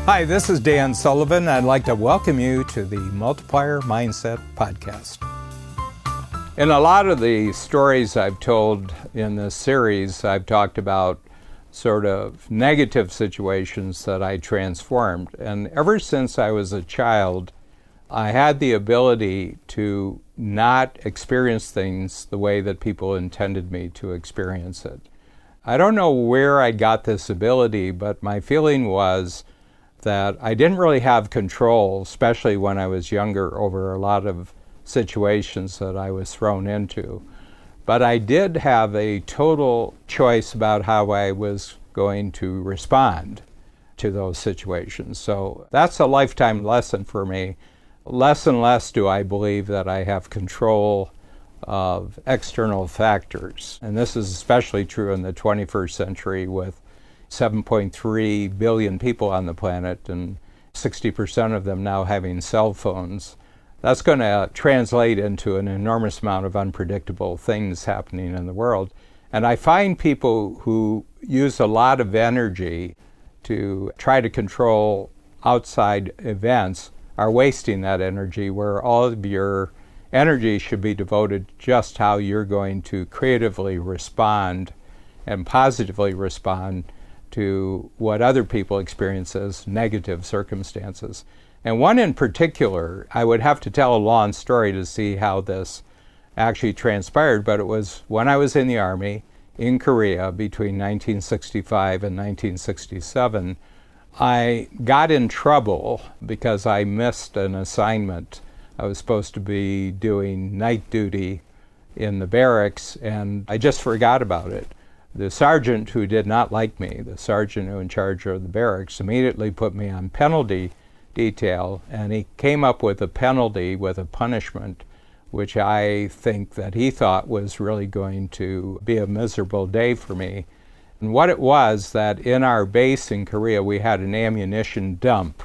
Hi, this is Dan Sullivan. I'd like to welcome you to the Multiplier Mindset Podcast. In a lot of the stories I've told in this series, I've talked about sort of negative situations that I transformed. And ever since I was a child, I had the ability to not experience things the way that people intended me to experience it. I don't know where I got this ability, but my feeling was that I didn't really have control, especially when I was younger, over a lot of situations that I was thrown into. But I did have a total choice about how I was going to respond to those situations. So that's a lifetime lesson for me. Less and less do I believe that I have control of external factors. And this is especially true in the 21st century with 7.3 billion people on the planet and 60% of them now having cell phones. That's going to translate into an enormous amount of unpredictable things happening in the world. And I find people who use a lot of energy to try to control outside events are wasting that energy, where all of your energy should be devoted just how you're going to creatively respond and positively respond to what other people experience as negative circumstances. And one in particular, I would have to tell a long story to see how this actually transpired, but it was when I was in the Army in Korea between 1965 and 1967. I got in trouble because I missed an assignment. I was supposed to be doing night duty in the barracks, and I just forgot about it. The sergeant, who did not like me, the sergeant who in charge of the barracks, immediately put me on penalty detail, and he came up with a penalty, with a punishment, which I think that he thought was really going to be a miserable day for me. And what it was, that in our base in Korea, we had an ammunition dump.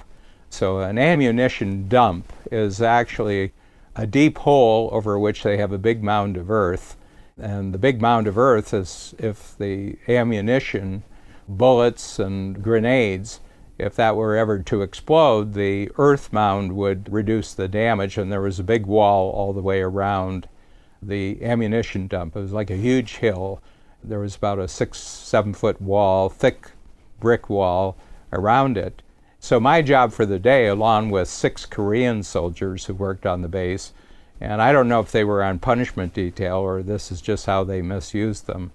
So an ammunition dump is actually a deep hole over which they have a big mound of earth. And the big mound of earth is if the ammunition, bullets and grenades, if that were ever to explode, the earth mound would reduce the damage, and there was a big wall all the way around the ammunition dump. It was like a huge hill. There was about a 6-7 foot wall, thick brick wall around it. So my job for the day, along with 6 Korean soldiers who worked on the base, and I don't know if they were on punishment detail or this is just how they misused them,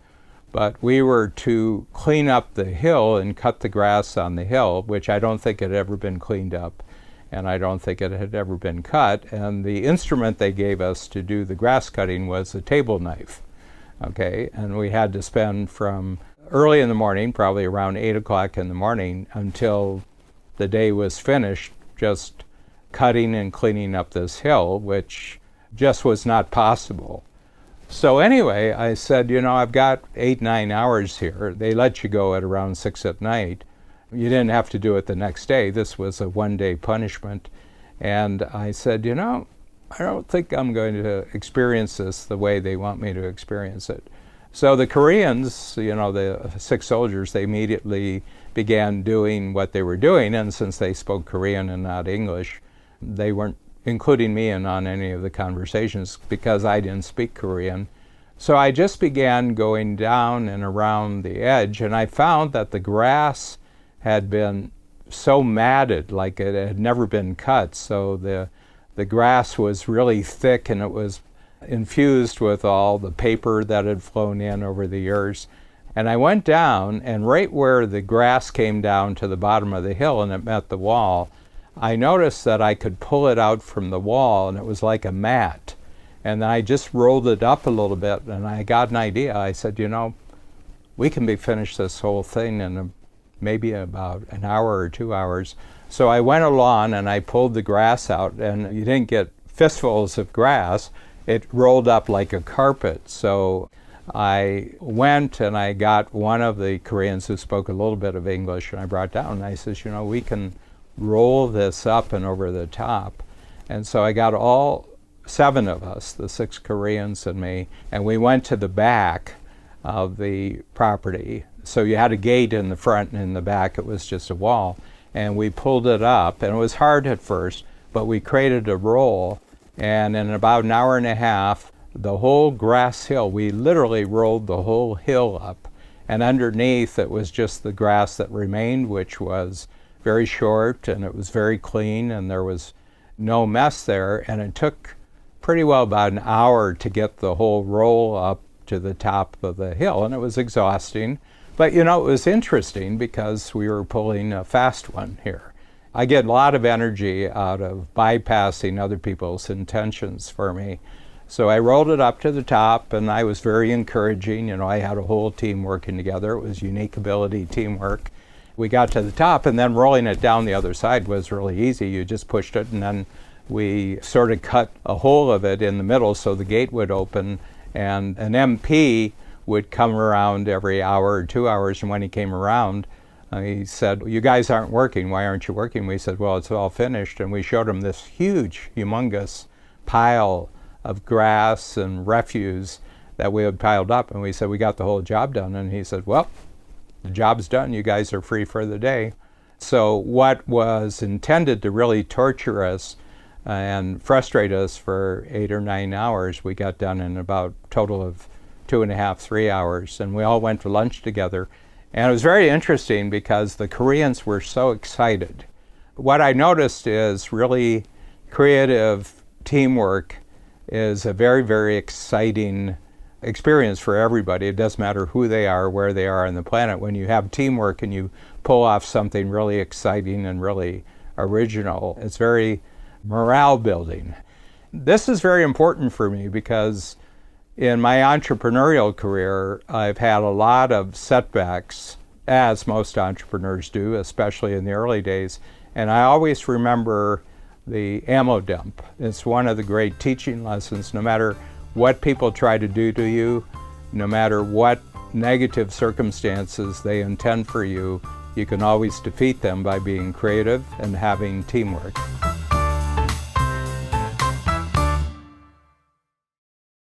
but we were to clean up the hill and cut the grass on the hill, which I don't think had ever been cleaned up, and I don't think it had ever been cut. And the instrument they gave us to do the grass cutting was a table knife. Okay, and we had to spend from early in the morning, probably around 8 o'clock in the morning, until the day was finished, just cutting and cleaning up this hill, which just was not possible. So anyway, I said, I've got 8-9 hours here. They let you go at around 6 at night. You didn't have to do it the next day. This was a one-day punishment. And I said, I don't think I'm going to experience this the way they want me to experience it. So the Koreans, the 6 soldiers, they immediately began doing what they were doing. And since they spoke Korean and not English, they weren't including me in on any of the conversations because I didn't speak Korean. So I just began going down and around the edge, and I found that the grass had been so matted, like it had never been cut. So the grass was really thick, and it was infused with all the paper that had flown in over the years. And I went down, and right where the grass came down to the bottom of the hill and it met the wall, I noticed that I could pull it out from the wall, and it was like a mat. And I just rolled it up a little bit, and I got an idea. I said, we can finish this whole thing in maybe about an hour or 2 hours. So I went along and I pulled the grass out, and you didn't get fistfuls of grass. It rolled up like a carpet. So I went and I got one of the Koreans who spoke a little bit of English, and I brought down, and I says, we can roll this up and over the top. And so I got all 7 of us, the 6 Koreans and me, and we went to the back of the property. So you had a gate in the front, and in the back it was just a wall. and we pulled it up, and it was hard at first, but we created a roll, and in about an hour and a half, the whole grass hill, we literally rolled the whole hill up, and underneath it was just the grass that remained, which was very short, and it was very clean, and there was no mess there, and it took pretty well about an hour to get the whole roll up to the top of the hill, and it was exhausting. But it was interesting because we were pulling a fast one here. I get a lot of energy out of bypassing other people's intentions for me. So I rolled it up to the top, and I was very encouraging. I had a whole team working together. It was unique ability teamwork. We got to the top, and then rolling it down the other side was really easy. You just pushed it, and then we sort of cut a hole of it in the middle so the gate would open, and an MP would come around every hour or 2 hours, and when he came around, he said, "You guys aren't working. Why aren't you working?" We said, "Well, it's all finished," and we showed him this huge, humongous pile of grass and refuse that we had piled up, and we said, "We got the whole job done," and he said, "Well, the job's done. You guys are free for the day." So what was intended to really torture us and frustrate us for 8 or 9 hours, we got done in about a total of 2.5, 3 hours, and we all went to lunch together. And it was very interesting because the Koreans were so excited. What I noticed is really creative teamwork is a very, very exciting experience for everybody. It doesn't matter who they are, where they are on the planet. When you have teamwork and you pull off something really exciting and really original, it's very morale building. This is very important for me because in my entrepreneurial career, I've had a lot of setbacks, as most entrepreneurs do, especially in the early days. And I always remember the ammo dump. It's one of the great teaching lessons. No matter what people try to do to you, no matter what negative circumstances they intend for you, you can always defeat them by being creative and having teamwork.